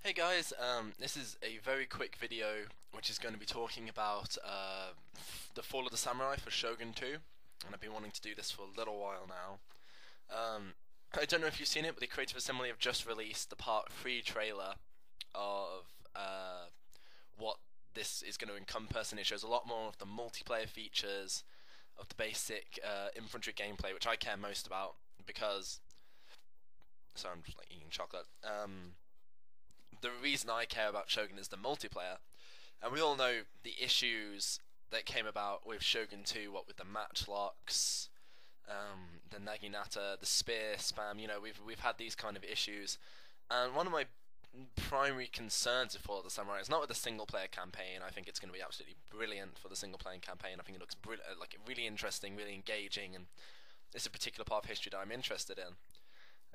Hey guys, this is a very quick video which is going to be talking about the Fall of the Samurai for Shogun 2, and I've been wanting to do this for a little while now. I don't know if you've seen it, but the Creative Assembly have just released the Part 3 trailer of what this is going to encompass, and it shows a lot more of the multiplayer features of the basic infantry gameplay, which I care most about because. So I'm just like eating chocolate. The reason I care about Shogun is the multiplayer, and we all know the issues that came about with Shogun 2, what with the match locks, the Naginata, the spear spam. We've had these kind of issues, and one of my primary concerns with Fall of the Samurai is not with the single player campaign. I think it's going to be absolutely brilliant for the single player campaign. I think it looks like really interesting, really engaging, and it's a particular part of history that I'm interested in.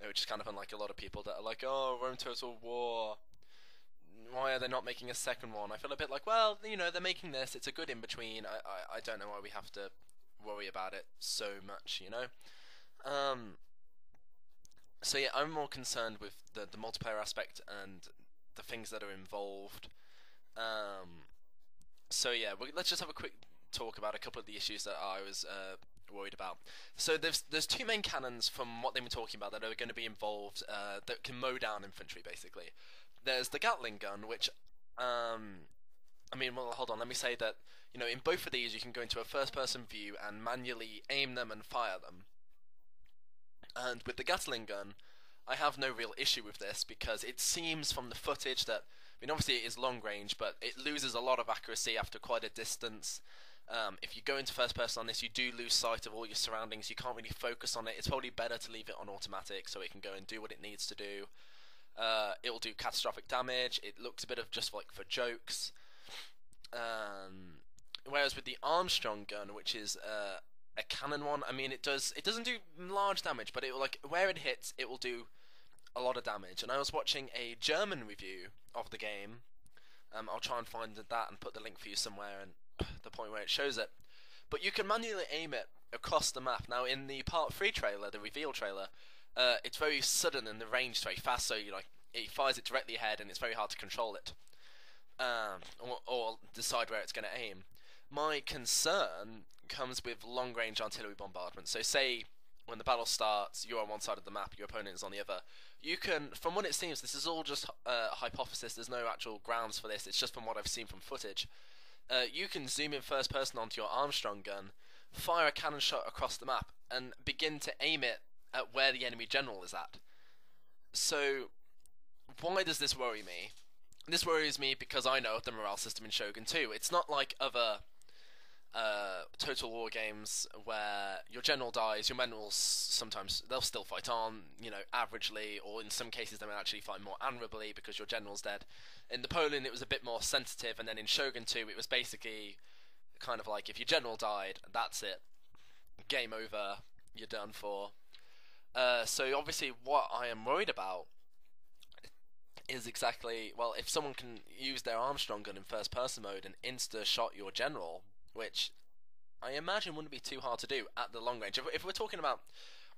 Which is kind of unlike a lot of people that are like, oh, Rome Total War, why are they not making a second one? I feel a bit like, well, they're making this. It's a good in between. I don't know why we have to worry about it so much. Um, so yeah, I'm more concerned with the multiplayer aspect and the things that are involved. Um, so yeah, let's just have a quick talk about a couple of the issues that I was worried about. So there's two main cannons from what they were talking about that are going to be involved that can mow down infantry basically. There's the Gatling gun, which well, hold on. Let me say that in both of these you can go into a first-person view and manually aim them and fire them. And with the Gatling gun, I have no real issue with this because it seems from the footage that, obviously it is long range, but it loses a lot of accuracy after quite a distance. If you go into first person on this, you do lose sight of all your surroundings. You can't really focus on it. It's probably better to leave it on automatic so it can go and do what it needs to do. It will do catastrophic damage. It looks a bit of just like for jokes. Whereas with the Armstrong gun, which is a cannon one, it doesn't do large damage, but it will, like, where it hits, it will do a lot of damage. And I was watching a German review of the game. I'll try and find that and put the link for you somewhere, and the point where it shows it. But you can manually aim it across the map. Now, in the Part 3 trailer, the reveal trailer, it's very sudden and the range is very fast, so it fires it directly ahead, and it's very hard to control it, or decide where it's going to aim. My concern comes with long-range artillery bombardment. So, say when the battle starts, you're on one side of the map, your opponent is on the other. You can, from what it seems, this is all just hypothesis. There's no actual grounds for this. It's just from what I've seen from footage. You can zoom in first person onto your Armstrong gun, fire a cannon shot across the map, and begin to aim it at where the enemy general is at. So, why does this worry me? This worries me because I know of the morale system in Shogun 2. It's not like other Total War games where your general dies, your men will sometimes, they'll still fight on, averagely, or in some cases they may actually fight more admirably because your general's dead. In Napoleon it was a bit more sensitive, and then in Shogun 2 it was basically kind of like if your general died, that's it. Game over, you're done for. So obviously what I am worried about is exactly, well, if someone can use their Armstrong gun in first person mode and insta-shot your general, which I imagine wouldn't be too hard to do at the long range. If we're talking about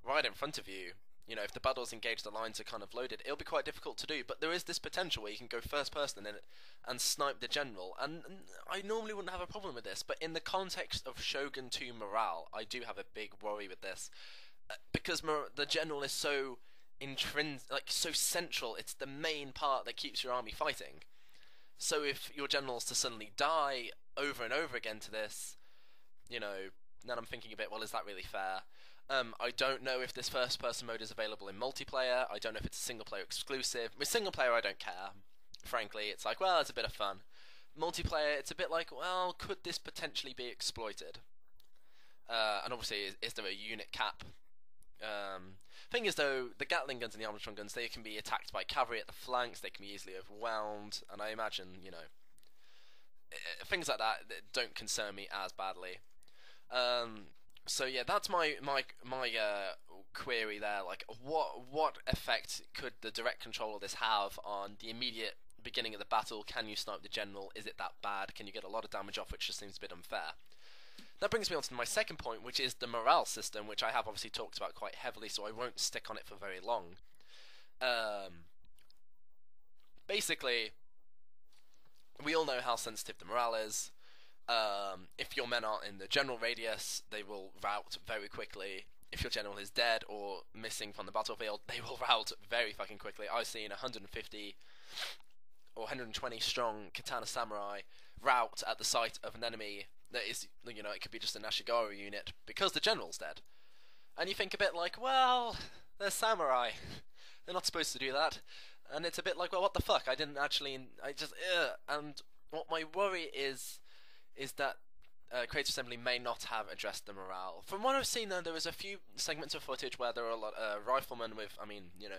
right in front of you, if the battle's engaged, the lines are kind of loaded, it'll be quite difficult to do, but there is this potential where you can go first person in it and snipe the general, and I normally wouldn't have a problem with this, but in the context of Shogun 2 morale, I do have a big worry with this, because the general is so so central. It's the main part that keeps your army fighting. So if your general's to suddenly die over and over again to this, then I'm thinking a bit, well, is that really fair? I don't know if this first person mode is available in multiplayer. I don't know if it's a single player exclusive. With single player, I don't care. Frankly, it's like, well, it's a bit of fun. Multiplayer, it's a bit like, well, could this potentially be exploited? And obviously, is there a unit cap? Thing is, though, the Gatling guns and the Armstrong guns, they can be attacked by cavalry at the flanks, they can be easily overwhelmed, and I imagine, things like that don't concern me as badly. So yeah, that's my query there. Like, what effect could the direct control of this have on the immediate beginning of the battle? Can you snipe the general? Is it that bad? Can you get a lot of damage off, which just seems a bit unfair? That brings me on to my second point, which is the morale system, which I have obviously talked about quite heavily, so I won't stick on it for very long. basically, we all know how sensitive the morale is. If your men aren't in the general radius, they will rout very quickly. If your general is dead or missing from the battlefield, they will rout very fucking quickly. I've seen 150 or 120 strong katana samurai rout at the sight of an enemy that is, you know, it could be just a Nashigara unit because the general's dead. And you think a bit like, well, they're samurai. They're not supposed to do that. And it's a bit like, well, what the fuck? I just, and what my worry is that Creative Assembly may not have addressed the morale. From what I've seen, though, there was a few segments of footage where there are a lot of riflemen with, I mean, you know,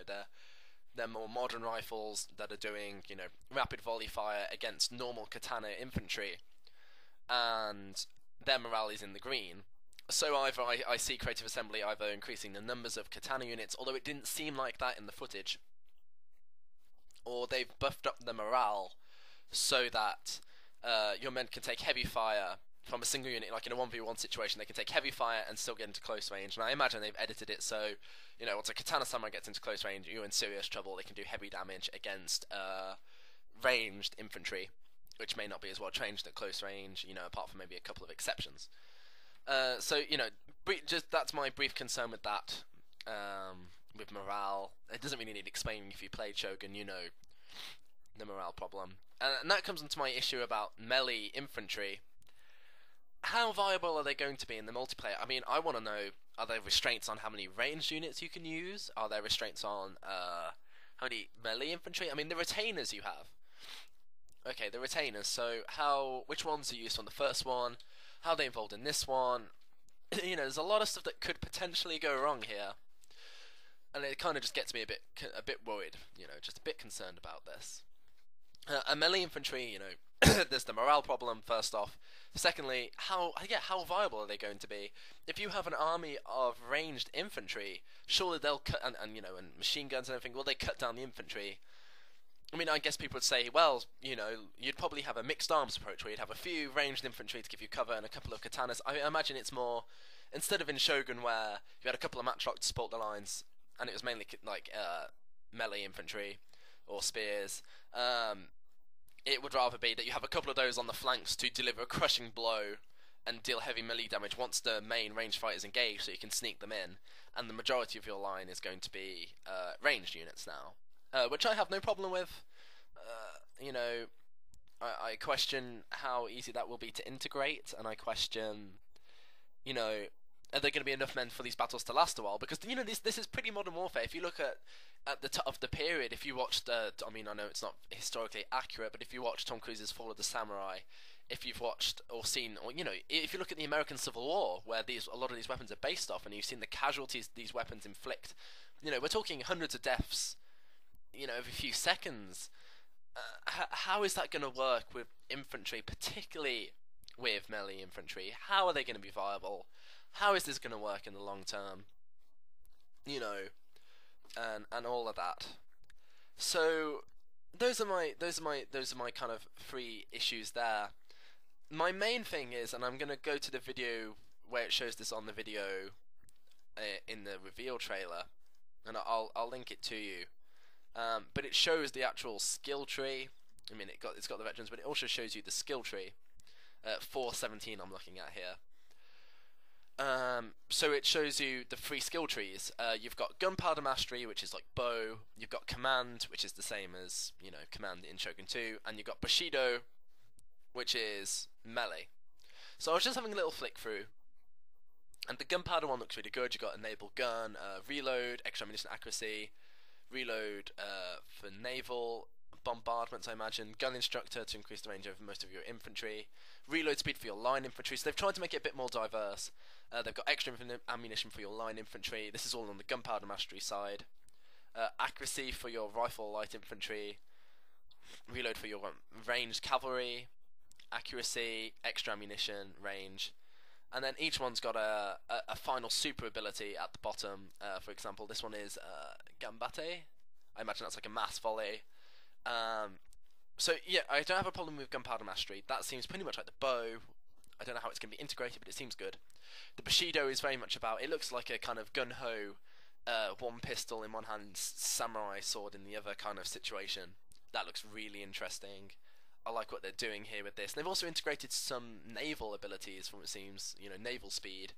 they're more modern rifles that are doing, you know, rapid volley fire against normal katana infantry, and their morale is in the green. So either I see Creative Assembly either increasing the numbers of katana units, although it didn't seem like that in the footage, or they've buffed up the morale so that your men can take heavy fire from a single unit, like in a 1v1 situation, they can take heavy fire and still get into close range. And I imagine they've edited it so, you know, once a katana samurai gets into close range, you're in serious trouble. They can do heavy damage against ranged infantry, which may not be as well trained at close range, you know, apart from maybe a couple of exceptions. So, you know, just that's my brief concern with that, with morale. It doesn't really need explaining. If you played Shogun, you know the morale problem. And that comes into my issue about melee infantry. How viable are they going to be in the multiplayer? I mean, I want to know, are there restraints on how many ranged units you can use? Are there restraints on how many melee infantry? I mean, the retainers you have. Okay, the retainers, so which ones are used on the first one? How are they involved in this one? You know, there's a lot of stuff that could potentially go wrong here. And it kind of just gets me a bit worried, you know, just a bit concerned about this. And melee infantry, you know, there's the morale problem, first off. Secondly, how viable are they going to be? If you have an army of ranged infantry, surely they'll cut, and you know, and machine guns and everything, will they cut down the infantry? I mean, I guess people would say, well, you know, you'd probably have a mixed arms approach where you'd have a few ranged infantry to give you cover and a couple of katanas. I imagine it's more, instead of in Shogun where you had a couple of matchlocks to support the lines, and it was mainly like melee infantry or spears, it would rather be that you have a couple of those on the flanks to deliver a crushing blow and deal heavy melee damage once the main ranged fighters engage, so you can sneak them in, and the majority of your line is going to be ranged units now, which I have no problem with. You know, I question how easy that will be to integrate, and I question, you know, are there going to be enough men for these battles to last a while? Because, you know, this is pretty modern warfare. If you look at the top of the period, if you watched, I mean, I know it's not historically accurate, but if you watch Tom Cruise's Fall of the Samurai, if you've watched or seen, or, you know, if you look at the American Civil War, where a lot of these weapons are based off, and you've seen the casualties these weapons inflict, you know, we're talking hundreds of deaths, you know, every few seconds. How is that going to work with infantry, particularly with melee infantry? How are they going to be viable? How is this going to work in the long term? You know, and all of that. So those are my kind of three issues there. My main thing is, and I'm going to go to the video where it shows this on the video in the reveal trailer, and I'll link it to you. But it shows the actual skill tree. I mean, it's got the veterans, but it also shows you the skill tree. 417 I'm looking at here. So it shows you the three skill trees. You've got Gunpowder Mastery, which is like bow. You've got Command, which is the same as, you know, Command in Shogun 2, and you've got Bushido, which is melee. So I was just having a little flick through, and the Gunpowder one looks really good. You've got Enable Gun, Reload, Extra Ammunition Accuracy, Reload for naval bombardments, I imagine, Gun Instructor to increase the range of most of your infantry, Reload Speed for your line infantry. So they've tried to make it a bit more diverse. They've got extra ammunition for your line infantry. This is all on the Gunpowder Mastery side. Accuracy for your rifle light infantry. Reload for your ranged cavalry. Accuracy, extra ammunition, range. And then each one's got a final super ability at the bottom. For example, this one is Gambate. I imagine that's like a mass volley. So yeah, I don't have a problem with Gunpowder Mastery. That seems pretty much like the bow. I don't know how it's going to be integrated, but it seems good. The Bushido is very much about, it looks like a kind of gun-ho, one pistol in one hand, samurai sword in the other kind of situation. That looks really interesting. I like what they're doing here with this. And they've also integrated some naval abilities, from what it seems. You know, naval speed,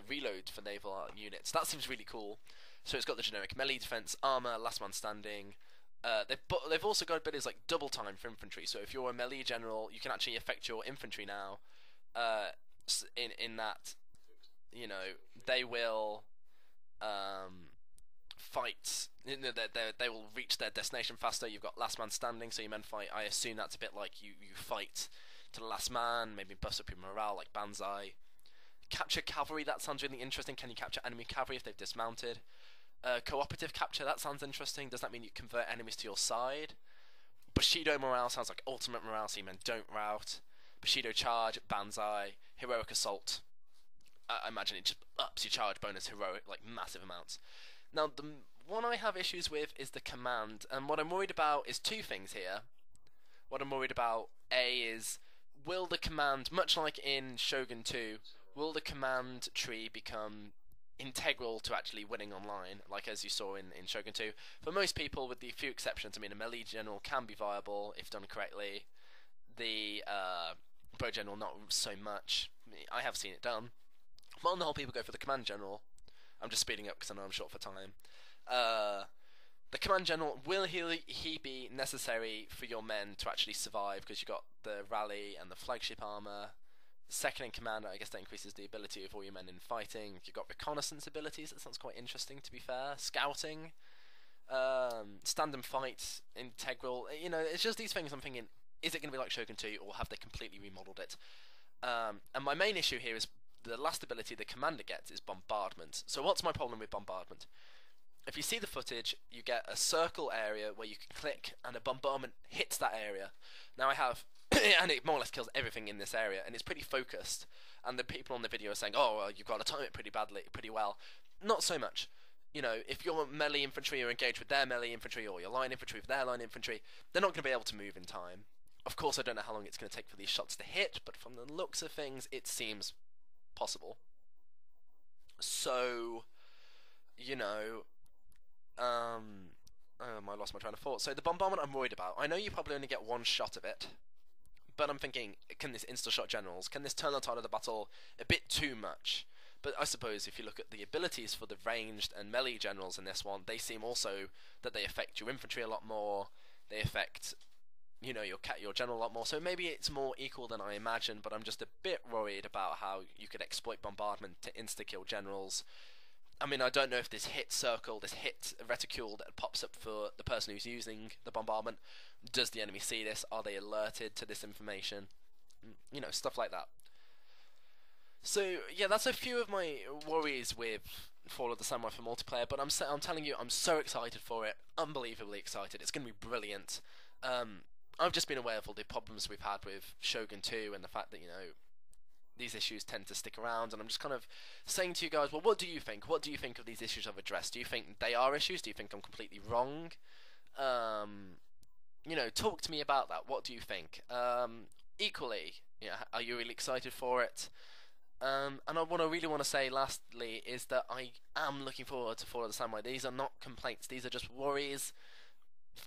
reload for naval units. That seems really cool. So it's got the generic melee defense, armor, last man standing. They've also got abilities like double time for infantry. So if you're a melee general, you can actually affect your infantry now. In that, you know, they will fight. They will reach their destination faster. You've got last man standing, so your men fight. I assume that's a bit like you fight to the last man, maybe bust up your morale like Banzai. Capture cavalry, that sounds really interesting. Can you capture enemy cavalry if they've dismounted? Cooperative capture, that sounds interesting. Does that mean you convert enemies to your side? Bushido morale sounds like ultimate morale, so your men don't rout. Bushido charge, Banzai, heroic assault. I imagine it just ups your charge bonus heroic, like massive amounts. Now, the one I have issues with is the command, and what I'm worried about is two things here. What I'm worried about, A, is will the command, much like in Shogun 2, will the command tree become integral to actually winning online, like as you saw in Shogun 2? For most people, with the few exceptions, I mean, a melee general can be viable if done correctly. The bow general, not so much. I have seen it done. But on the whole, people go for the command general. I'm just speeding up because I know I'm short for time. The command general, will he be necessary for your men to actually survive? Because you've got the rally and the flagship armor. The second in command, I guess that increases the ability of all your men in fighting. You've got reconnaissance abilities. That sounds quite interesting, to be fair. Scouting, stand and fight, integral. You know, it's just these things I'm thinking, is it going to be like Shogun 2, or have they completely remodeled it? And my main issue here is the last ability the commander gets is bombardment. So what's my problem with bombardment? If you see the footage, you get a circle area where you can click and a bombardment hits that area. Now I have, and it more or less kills everything in this area, and it's pretty focused. And the people on the video are saying, oh, well, you've got to time it pretty well. Not so much. You know, if your melee infantry are engaged with their melee infantry, or your line infantry with their line infantry, they're not going to be able to move in time. Of course, I don't know how long it's going to take for these shots to hit, but from the looks of things, it seems possible. So, you know, I lost my train of thought. So the bombardment I'm worried about. I know you probably only get one shot of it, but I'm thinking, can this insta-shot generals, can this turn the tide of the battle a bit too much? But I suppose if you look at the abilities for the ranged and melee generals in this one, they seem also that they affect your infantry a lot more. They affect, you know, your general a lot more. So maybe it's more equal than I imagine, but I'm just a bit worried about how you could exploit bombardment to insta-kill generals. I mean, I don't know if this hit circle, this hit reticule that pops up for the person who's using the bombardment, does the enemy see this? Are they alerted to this information? You know, stuff like that. So, yeah, that's a few of my worries with Fall of the Samurai for multiplayer, but I'm telling you, I'm so excited for it. Unbelievably excited. It's going to be brilliant. I've just been aware of all the problems we've had with Shogun 2 and the fact that, you know, these issues tend to stick around, and I'm just kind of saying to you guys, well, what do you think? What do you think of these issues I've addressed? Do you think they are issues? Do you think I'm completely wrong? You know, talk to me about that. What do you think? Equally, yeah, are you really excited for it? And what I really want to say lastly is that I am looking forward to Fall of the Samurai. These are not complaints, these are just worries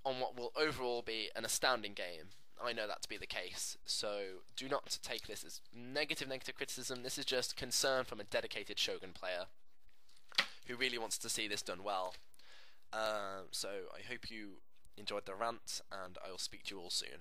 on what will overall be an astounding game. I know that to be the case, so do not take this as negative criticism. This is just concern from a dedicated Shogun player who really wants to see this done well. So I hope you enjoyed the rant, and I will speak to you all soon.